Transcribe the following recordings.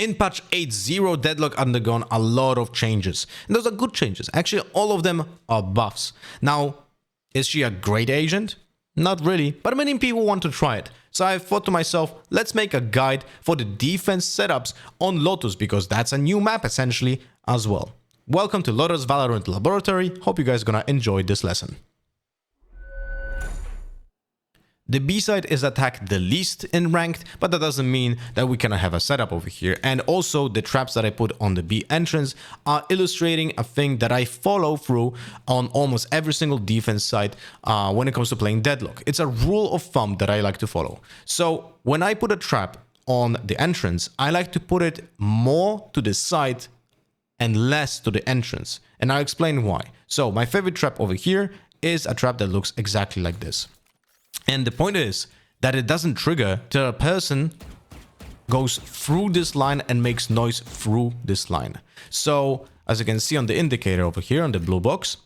In patch 8.0, Deadlock undergone a lot of changes. And those are good changes. Actually, all of them are buffs. Now, is she a great agent? Not really, but many people want to try it. So I thought to myself, let's make a guide for the defense setups on Lotus, because that's a new map essentially as well. Welcome to Lotus Valorant Laboratory. Hope you guys are gonna enjoy this lesson. The B side is attacked the least in ranked, but that doesn't mean that we cannot have a setup over here. And also the traps that I put on the B entrance are illustrating a thing that I follow through on almost every single defense side when it comes to playing Deadlock. It's a rule of thumb that I like to follow. So when I put a trap on the entrance, I like to put it more to the side and less to the entrance. And I'll explain why. So my favorite trap over here is a trap that looks exactly like this. And the point is that it doesn't trigger till a person goes through this line and makes noise through this line. So as you can see on the indicator over here on the blue box,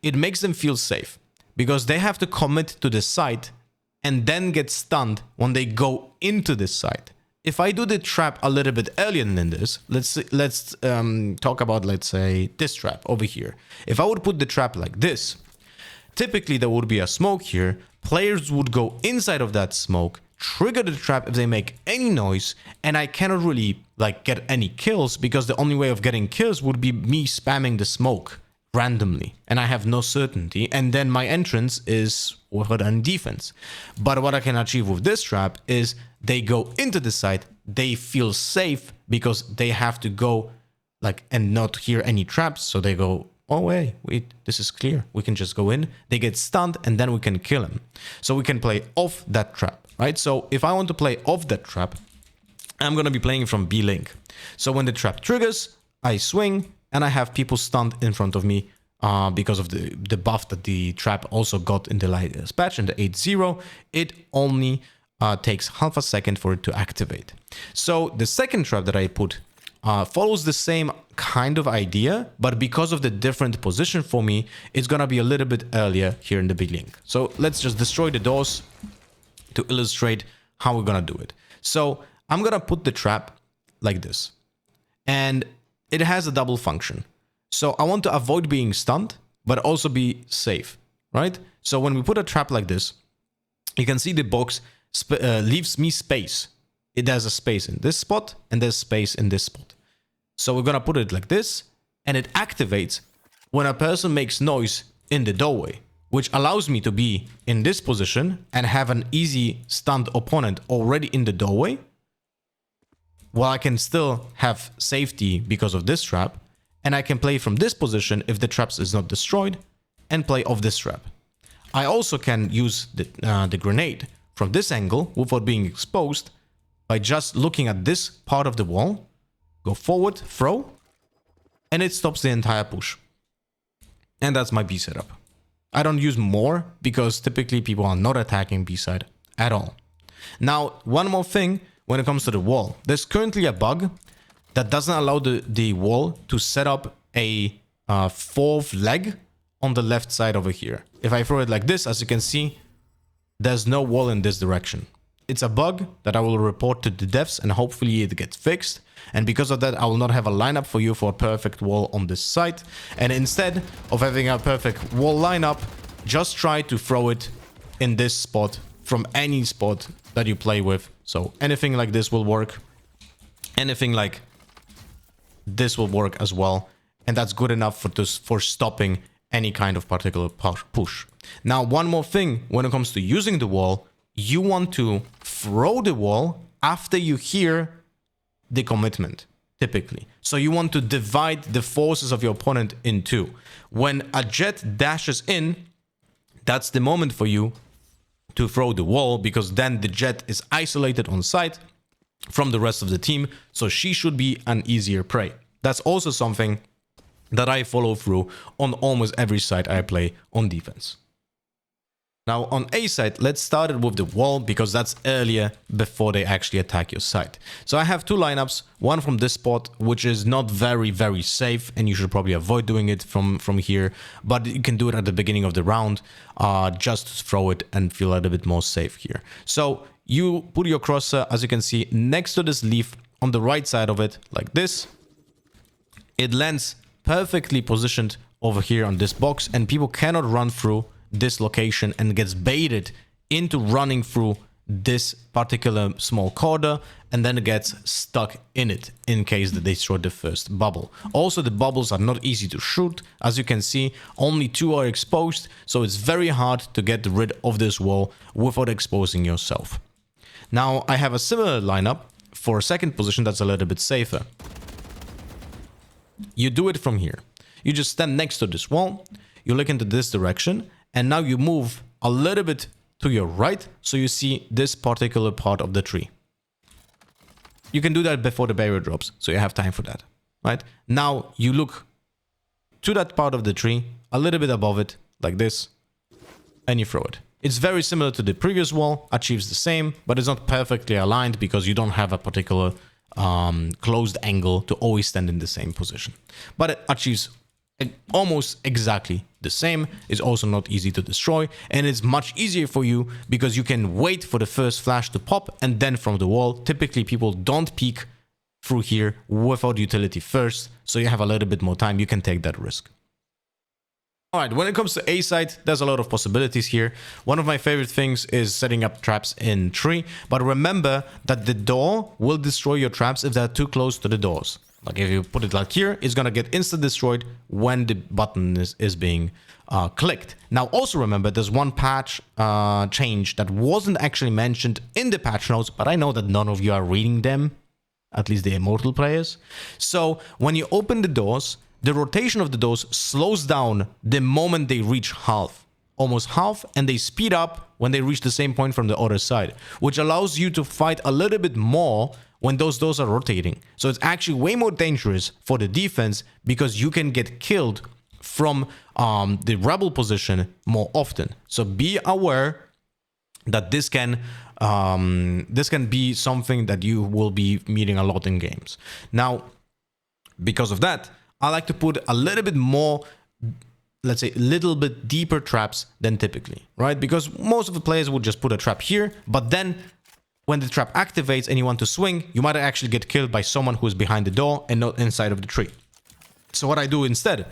it makes them feel safe because they have to commit to the site and then get stunned when they go into this site. If I do the trap a little bit earlier than this, let's talk about, let's say, this trap over here. If I would put the trap like this, typically there would be a smoke here. Players would go inside of that smoke, trigger the trap if they make any noise, and I cannot really get any kills because the only way of getting kills would be me spamming the smoke randomly, and I have no certainty, and then my entrance is over on defense. But what I can achieve with this trap is they go into the site, they feel safe because they have to go and not hear any traps, so they go, oh wait, this is clear. We can just go in, they get stunned, and then we can kill him. So we can play off that trap, right? So if I want to play off that trap, I'm going to be playing from B link. So when the trap triggers, I swing, and I have people stunned in front of me because of the buff that the trap also got in the latest patch, in the 8.0. It only takes half a second for it to activate. So the second trap that I put follows the same kind of idea, but because of the different position for me, it's gonna be a little bit earlier here in the B link. So let's just destroy the doors to illustrate how we're gonna do it. So I'm gonna put the trap like this, and it has a double function. So I want to avoid being stunned, but also be safe, right? So when we put a trap like this, you can see the box leaves me space. It has a space in this spot, and there's space in this spot. So we're gonna put it like this, and it activates when a person makes noise in the doorway, which allows me to be in this position and have an easy stunned opponent already in the doorway, while I can still have safety because of this trap, and I can play from this position if the traps is not destroyed, and play off this trap. I also can use the grenade from this angle without being exposed by just looking at this part of the wall, go forward, throw, and it stops the entire push. And that's my B setup. I don't use more because typically people are not attacking B side at all. Now, one more thing when it comes to the wall. There's currently a bug that doesn't allow the wall to set up a fourth leg on the left side over here. If I throw it like this, as you can see, there's no wall in this direction. It's a bug that I will report to the devs, and hopefully it gets fixed. And because of that, I will not have a lineup for you for a perfect wall on this site. And instead of having a perfect wall lineup, just try to throw it in this spot from any spot that you play with. So anything like this will work. Anything like this will work as well. And that's good enough for stopping any kind of particular push. Now, one more thing when it comes to using the wall, you want to throw the wall after you hear the commitment, typically. So you want to divide the forces of your opponent in two. When a jet dashes in, that's the moment for you to throw the wall, because then the jet is isolated on site from the rest of the team, so she should be an easier prey. That's also something that I follow through on almost every side I play on defense. Now on A side, let's start it with the wall because that's earlier before they actually attack your site. So I have two lineups, one from this spot, which is not very, very safe, and you should probably avoid doing it from here, but you can do it at the beginning of the round, just throw it and feel a little bit more safe here. So you put your crosshair, as you can see, next to this leaf on the right side of it like this. It lands perfectly positioned over here on this box, and people cannot run through this location and gets baited into running through this particular small corridor, and then it gets stuck in it in case that they throw the first bubble. Also, the bubbles are not easy to shoot. As you can see, only 2 are exposed, so it's very hard to get rid of this wall without exposing yourself. Now, I have a similar lineup for a second position that's a little bit safer. You do it from here. You just stand next to this wall, you look into this direction, and now you move a little bit to your right, so you see this particular part of the tree. You can do that before the barrier drops, so you have time for that, right? Now you look to that part of the tree, a little bit above it, like this, and you throw it. It's very similar to the previous wall, achieves the same, but it's not perfectly aligned because you don't have a particular closed angle to always stand in the same position. But it achieves almost exactly the same. It's also not easy to destroy, and it's much easier for you because you can wait for the first flash to pop and then from the wall. Typically people don't peek through here without utility first, so you have a little bit more time. You can take that risk. Alright, when it comes to A site, there's a lot of possibilities here. One of my favorite things is setting up traps in tree, but remember that the door will destroy your traps if they're too close to the doors. Like if you put it like here, it's gonna get insta destroyed when the button is being clicked. Now also remember, there's one patch change that wasn't actually mentioned in the patch notes, but I know that none of you are reading them, at least the immortal players. So when you open the doors, the rotation of the doors slows down the moment they reach half, almost half, and they speed up when they reach the same point from the other side, which allows you to fight a little bit more when those doors are rotating. So it's actually way more dangerous for the defense because you can get killed from the rebel position more often. So be aware that this can be something that you will be meeting a lot in games. Now, because of that, I like to put a little bit more, let's say, a little bit deeper traps than typically, right? Because most of the players would just put a trap here, but then when the trap activates and you want to swing, you might actually get killed by someone who is behind the door and not inside of the tree. So what I do instead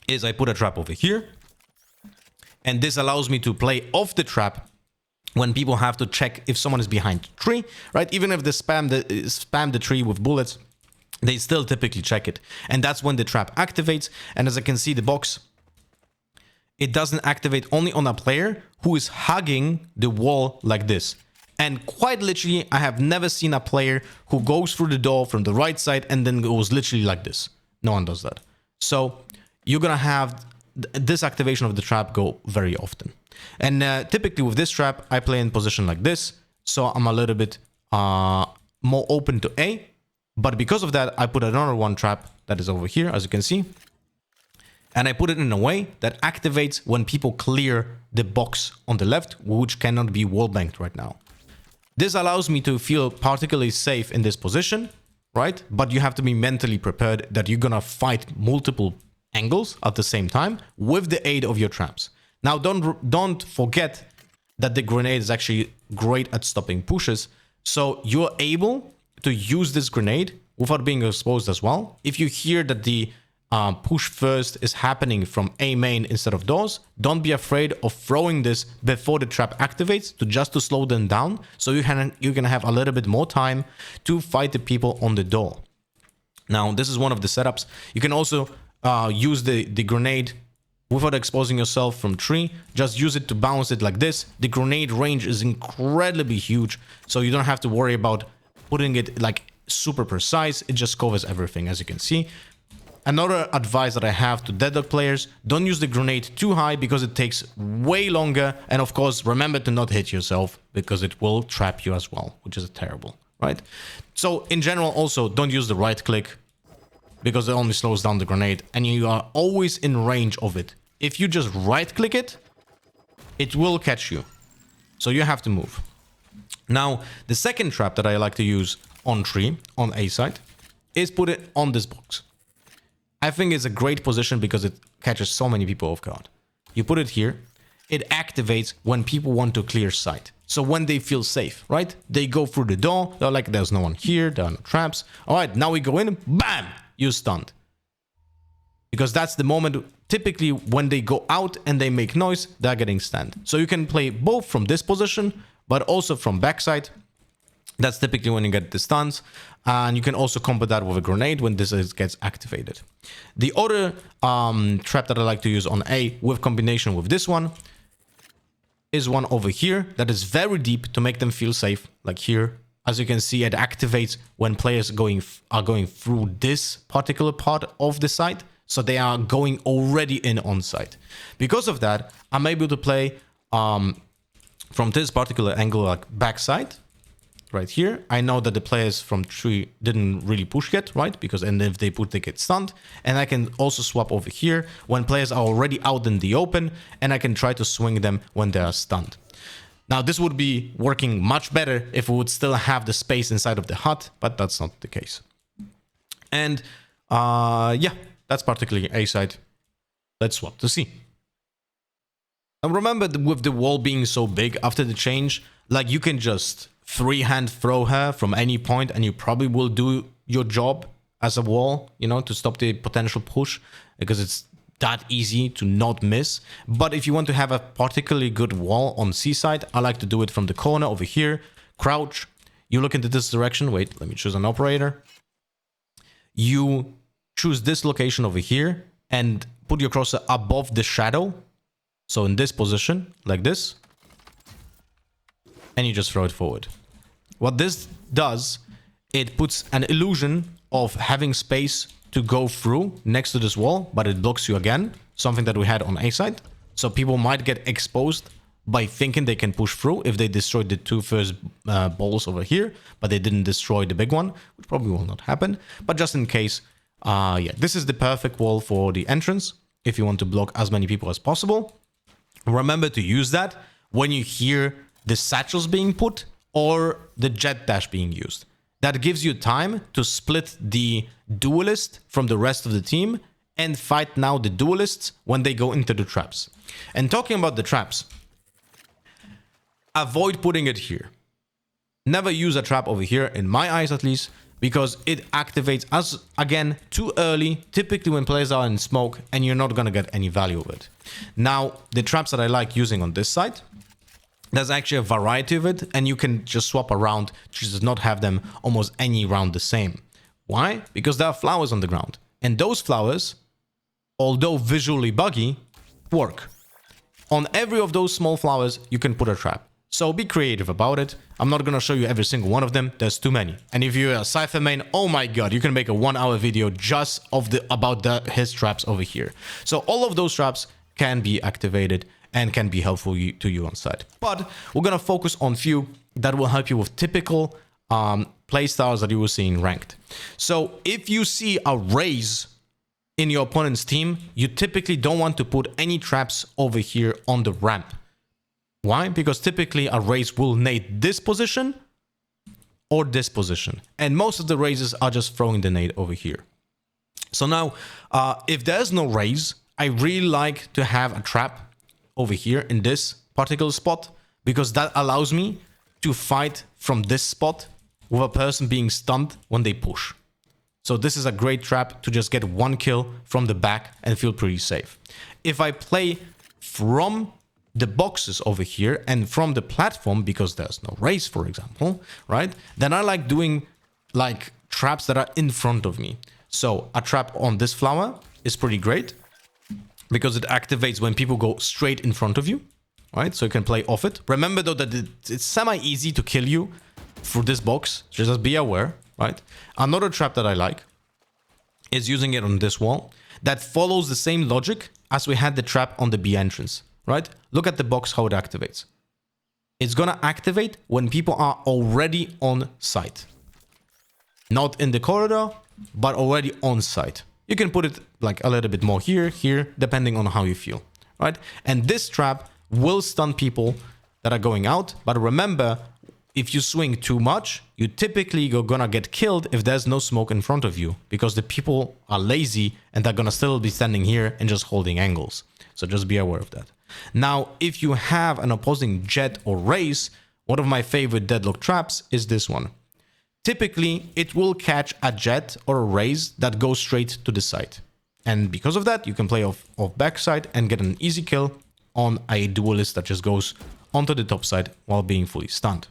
is I put a trap over here, and this allows me to play off the trap when people have to check if someone is behind the tree, right? Even if they spam the tree with bullets, they still typically check it. And that's when the trap activates. And as I can see, the box, it doesn't activate only on a player who is hugging the wall like this. And quite literally, I have never seen a player who goes through the door from the right side and then goes literally like this. No one does that. So you're going to have this activation of the trap go very often. And typically with this trap, I play in position like this. So I'm a little bit more open to A. But because of that, I put another one trap that is over here, as you can see. And I put it in a way that activates when people clear the box on the left, which cannot be wall banked right now. This allows me to feel particularly safe in this position, right? But you have to be mentally prepared that you're gonna fight multiple angles at the same time with the aid of your traps. Now, don't forget that the grenade is actually great at stopping pushes. So you're able to use this grenade without being exposed as well. If you hear that the push first is happening from A main instead of doors, don't be afraid of throwing this before the trap activates just to slow them down. So you can have a little bit more time to fight the people on the door. Now, this is one of the setups. You can also use the grenade without exposing yourself from tree. Just use it to bounce it like this. The grenade range is incredibly huge, so you don't have to worry about putting it like super precise. It just covers everything, as you can see. Another advice that I have to deadlock players, don't use the grenade too high because it takes way longer. And of course, remember to not hit yourself because it will trap you as well, which is terrible, right? So in general, also don't use the right click because it only slows down the grenade and you are always in range of it. If you just right click it, it will catch you. So you have to move. Now, the second trap that I like to use on tree, on A side, is put it on this box. I think it's a great position because it catches so many people off guard. You put it here, it activates when people want to clear sight. So when they feel safe, right? They go through the door. They're like, there's no one here. There are no traps. All right, now we go in. Bam! You're stunned. Because that's the moment, typically, when they go out and they make noise, they're getting stunned. So you can play both from this position, but also from backside. That's typically when you get the stuns. And you can also combo that with a grenade when this gets activated. The other trap that I like to use on A with combination with this one is one over here that is very deep to make them feel safe, like here. As you can see, it activates when players are going through this particular part of the site. So they are going already in on site. Because of that, I'm able to play from this particular angle, like backside, right here. I know that the players from 3 didn't really push yet, right? Because and if they put, they get stunned. And I can also swap over here when players are already out in the open, and I can try to swing them when they are stunned. Now, this would be working much better if we would still have the space inside of the hut, but that's not the case. And yeah, that's particularly A side. Let's swap to C. And remember, with the wall being so big after the change, like you can just freehand throw her from any point and you probably will do your job as a wall, you know, to stop the potential push, because it's that easy to not miss. But if you want to have a particularly good wall on C side, I like to do it from the corner over here, crouch, you look into this direction. Wait, let me choose an operator. You choose this location over here and put your cursor above the shadow. So in this position, like this, and you just throw it forward. What this does, it puts an illusion of having space to go through next to this wall, but it blocks you again, something that we had on A side. So people might get exposed by thinking they can push through if they destroyed the 2 first balls over here, but they didn't destroy the big one, which probably will not happen. But just in case, yeah, this is the perfect wall for the entrance if you want to block as many people as possible. Remember to use that when you hear the satchels being put or the jet dash being used. That gives you time to split the duelist from the rest of the team and fight now the duelists when they go into the traps. And talking about the traps, avoid putting it here. Never use a trap over here, in my eyes at least, because it activates us again too early, typically when players are in smoke, and you're not gonna get any value of it. Now, the traps that I like using on this side, there's actually a variety of it, and you can just swap around to just not have them almost any round the same. Why? Because there are flowers on the ground, and those flowers, although visually buggy, work. On every of those small flowers, you can put a trap. So be creative about it. I'm not gonna show you every single one of them. There's too many. And if you're a Cypher main, oh my god, you can make a 1-hour video just about his traps over here. So all of those traps can be activated and can be helpful to you on site. But we're gonna focus on few that will help you with typical playstyles that you will see in ranked. So if you see a raise in your opponent's team, you typically don't want to put any traps over here on the ramp. Why? Because typically a raise will nade this position or this position. And most of the raises are just throwing the nade over here. So now, if there's no raise, I really like to have a trap over here in this particular spot, because that allows me to fight from this spot with a person being stunned when they push. So this is a great trap to just get 1 kill from the back and feel pretty safe. If I play from the boxes over here and from the platform, because there's no race, for example, right? Then I like doing like traps that are in front of me. So a trap on this flower is pretty great because it activates when people go straight in front of you, right? So you can play off it. Remember though that it's semi-easy to kill you through this box. Just be aware, right? Another trap that I like is using it on this wall that follows the same logic as we had the trap on the B entrance. Right? Look at the box, how it activates. It's gonna activate when people are already on site. Not in the corridor, but already on site. You can put it like a little bit more here, depending on how you feel. Right? And this trap will stun people that are going out. But remember, if you swing too much, you typically are gonna get killed if there's no smoke in front of you, because the people are lazy and they're gonna still be standing here and just holding angles. So just be aware of that. Now, if you have an opposing jet or race, one of my favorite deadlock traps is this one. Typically, it will catch a jet or a raise that goes straight to the side. And because of that, you can play off backside and get an easy kill on a duelist that just goes onto the top side while being fully stunned.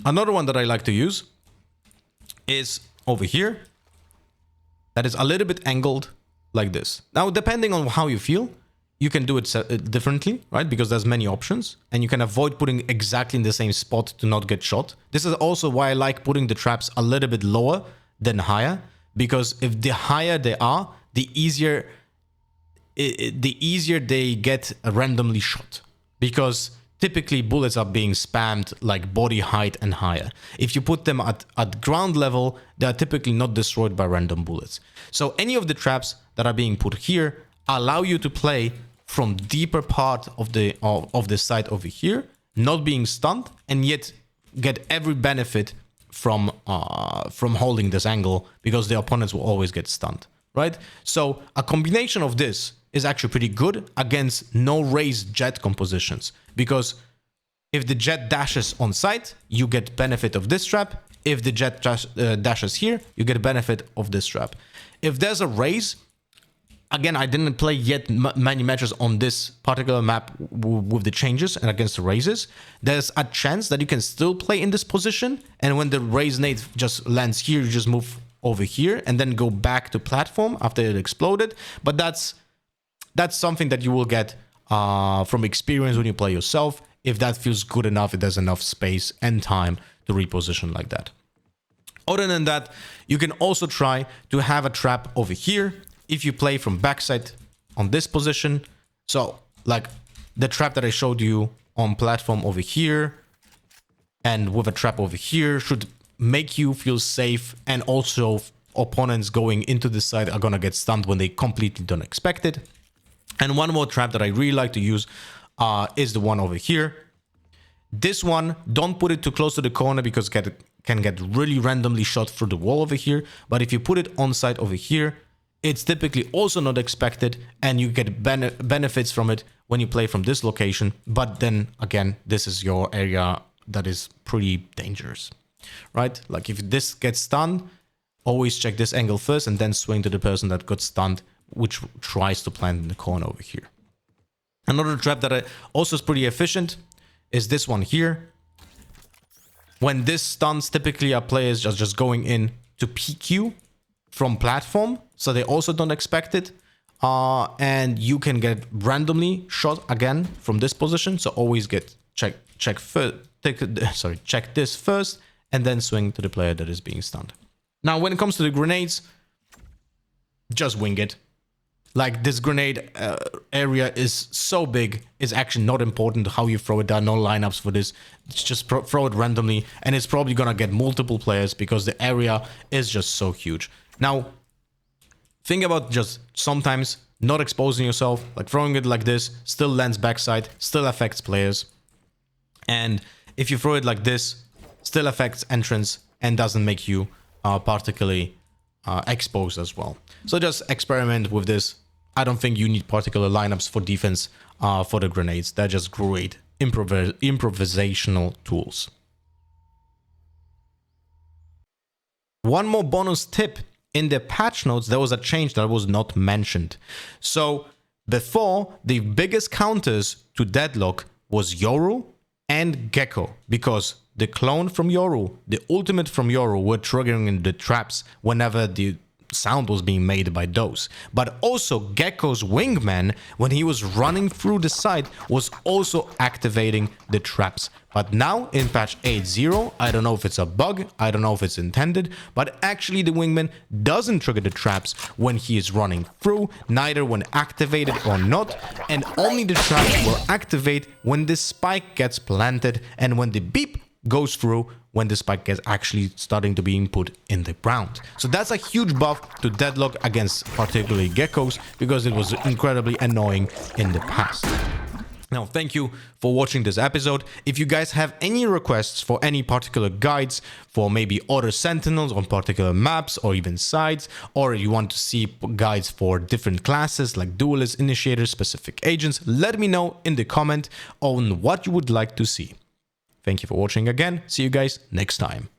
Another one that I like to use is over here. That is a little bit angled like this. Now, depending on how you feel, you can do it differently, right? Because there's many options and you can avoid putting exactly in the same spot to not get shot. This is also why I like putting the traps a little bit lower than higher, because if the higher they are, the easier they get randomly shot, because typically bullets are being spammed like body height and higher. If you put them at ground level, they are typically not destroyed by random bullets. So any of the traps that are being put here allow you to play from deeper part of the side over here, not being stunned, and yet get every benefit from holding this angle, because the opponents will always get stunned, right? So a combination of this is actually pretty good against no raised jet compositions, because if the jet dashes on site, you get benefit of this trap. If the jet dashes here, you get benefit of this trap. If there's a raise, again, I didn't play yet many matches on this particular map with the changes and against the raises. There's a chance that you can still play in this position, and when the raise nade just lands here, you just move over here and then go back to platform after it exploded. But that's something that you will get from experience when you play yourself, if that feels good enough, if there's enough space and time to reposition like that. Other than that, you can also try to have a trap over here if you play from backside on this position. So like the trap that I showed you on platform over here and with a trap over here should make you feel safe, and also opponents going into the side are gonna get stunned when they completely don't expect it. And one more trap that I really like to use is the one over here. This one, don't put it too close to the corner because it can get really randomly shot through the wall over here. But if you put it on site over here, it's typically also not expected, and you get benefits from it when you play from this location. But then again, this is your area that is pretty dangerous, right? Like if this gets stunned, always check this angle first and then swing to the person that got stunned, which tries to plant in the corner over here. Another trap that also is pretty efficient is this one here. When this stuns, typically our players just going in to peek you from platform, so they also don't expect it. And you can get randomly shot again from this position. So always check this first and then swing to the player that is being stunned. Now, when it comes to the grenades, just wing it. Like this grenade area is so big, it's actually not important how you throw it. There are no lineups for this. Just throw it randomly, and it's probably gonna get multiple players because the area is just so huge. Now, think about just sometimes not exposing yourself, like throwing it like this, still lands backside, still affects players. And if you throw it like this, still affects entrance and doesn't make you particularly exposed as well. So just experiment with this. I don't think you need particular lineups for defense for the grenades. They're just great improvisational tools. One more bonus tip. In the patch notes, there was a change that was not mentioned. So before, the biggest counters to Deadlock was Yoru and Gecko, because the clone from Yoru, the ultimate from Yoru, were triggering in the traps whenever the sound was being made by those. But also Gecko's wingman, when he was running through the side, was also activating the traps. But now in patch 8.0, I don't know if it's a bug, I don't know if it's intended, but actually the wingman doesn't trigger the traps when he is running through, neither when activated or not, and only the traps will activate when the spike gets planted and when the beep goes through when the spike gets actually starting to being put in the ground. So that's a huge buff to Deadlock against particularly Geckos, because it was incredibly annoying in the past. Now, thank you for watching this episode. If you guys have any requests for any particular guides for maybe other sentinels on particular maps or even sites, or you want to see guides for different classes like duelists, initiators, specific agents, let me know in the comment on what you would like to see. Thank you for watching again. See you guys next time.